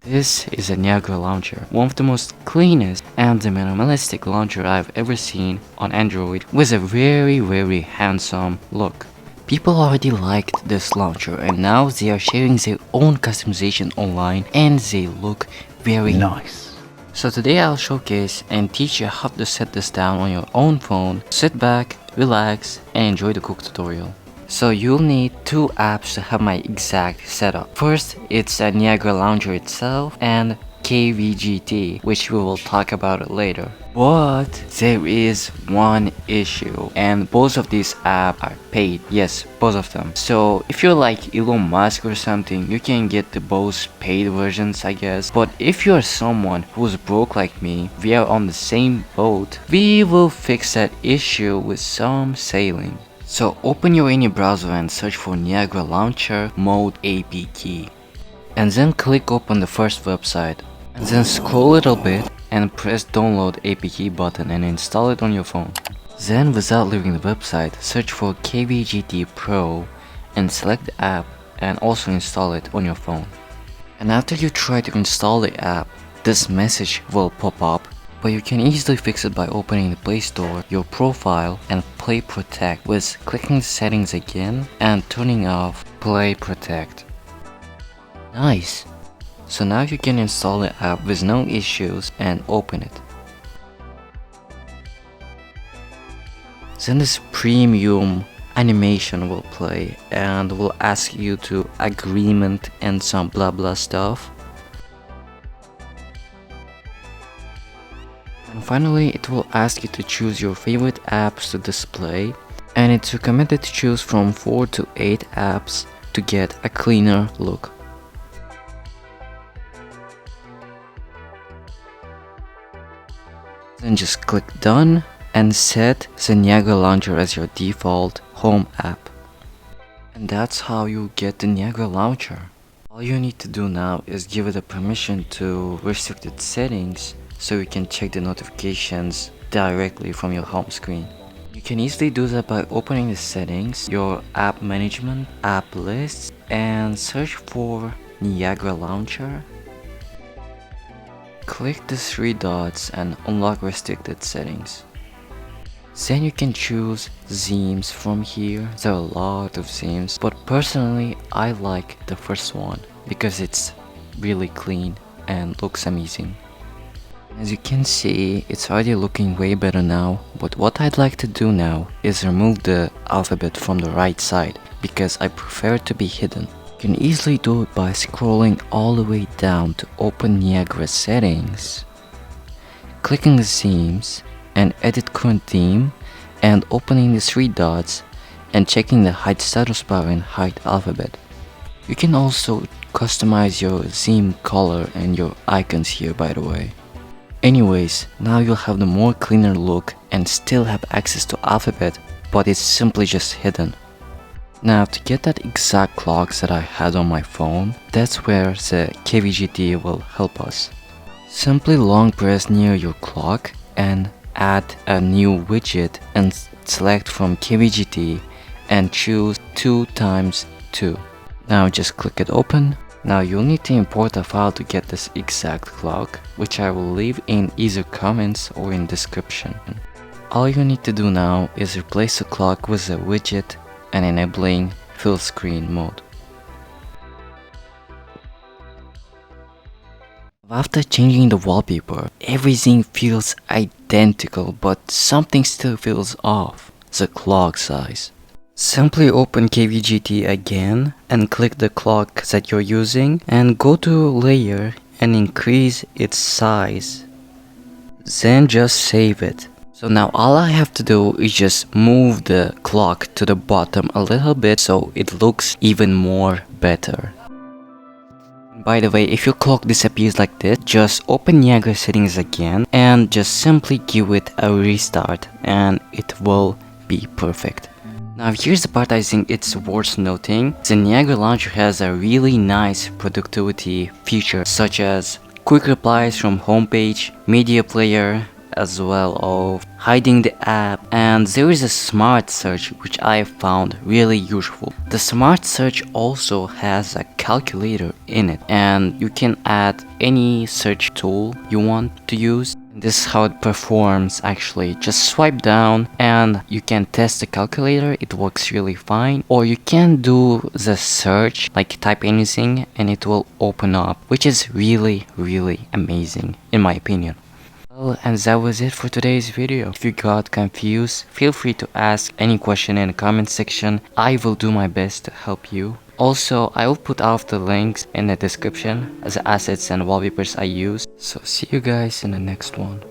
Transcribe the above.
This is a Niagara Launcher, one of the most cleanest and the minimalistic launcher I've ever seen on Android, with a very handsome look. People already liked this launcher and now they are sharing their own customization online and they look very nice. So today I'll showcase and teach you how to set this down on your own phone. Sit back, relax, and enjoy the quick tutorial. So you'll need two apps to have my exact setup. First, it's a Niagara Launcher itself and KWGT, which we will talk about it later. But there is one issue, and both of these apps are paid. Yes, both of them. So if you're like Elon Musk or something, you can get the both paid versions, I guess. But if you're someone who's broke like me, we are on the same boat, we will fix that issue with some sailing. So open your any browser and search for Niagara Launcher Mode APK. And then click open the first website. And then scroll a little bit and press download APK button and install it on your phone. Then without leaving the website, search for KWGT Pro and select the app and also install it on your phone. And after you try to install the app, this message will pop up. But you can easily fix it by opening the Play Store, your profile, and Play Protect with clicking the settings again and turning off Play Protect. Nice! So now you can install the app with no issues and open it. Then this premium animation will play and will ask you to agreement and some blah blah stuff. And finally, it will ask you to choose your favorite apps to display, and it's recommended to choose from 4 to 8 apps to get a cleaner look. Then just click done and set the Niagara Launcher as your default home app. And that's how you get the Niagara Launcher. All you need to do now is give it a permission to restricted settings, so you can check the notifications directly from your home screen. You can easily do that by opening the settings, your app management, app lists, and search for Niagara Launcher. Click the 3 dots and unlock restricted settings. Then you can choose themes from here. There are a lot of themes, but personally I like the first one because it's really clean and looks amazing. As you can see, it's already looking way better now, but what I'd like to do now is remove the alphabet from the right side because I prefer it to be hidden. You can easily do it by scrolling all the way down to open Niagara settings, clicking the themes and edit current theme, and opening the 3 dots and checking the hide status bar and hide alphabet. You can also customize your theme color and your icons here, by the way. Anyways, now you'll have the more cleaner look and still have access to alphabet, but it's simply just hidden. Now to get that exact clocks that I had on my phone, that's where the KWGT will help us. Simply long press near your clock and add a new widget and select from KWGT and choose 2x2. Now just click it open. Now you'll need to import a file to get this exact clock, which I will leave in either comments or in description. All you need to do now is replace the clock with a widget and enabling full screen mode. After changing the wallpaper, everything feels identical, but something still feels off: the clock size. Simply open KWGT again and click the clock that you're using and go to layer and increase its size. Then just save it. So now all I have to do is just move the clock to the bottom a little bit so it looks even more better. By the way, if your clock disappears like this, just open Niagara settings again and just simply give it a restart and it will be perfect. Now here's the part I think it's worth noting. The Niagara Launcher has a really nice productivity feature such as quick replies from homepage, media player, as well of hiding the app, and there is a smart search which I found really useful. The smart search also has a calculator in it, and you can add any search tool you want to use. This is how it performs actually. Just swipe down and you can test the calculator, it works really fine. Or you can do the search, like type anything and it will open up, which is really amazing in my opinion. Well, and that was it for today's video. If you got confused, feel free to ask any question in the comment section. I will do my best to help you. Also, I will put all of the links in the description as the assets and wallpapers I use. So see you guys in the next one.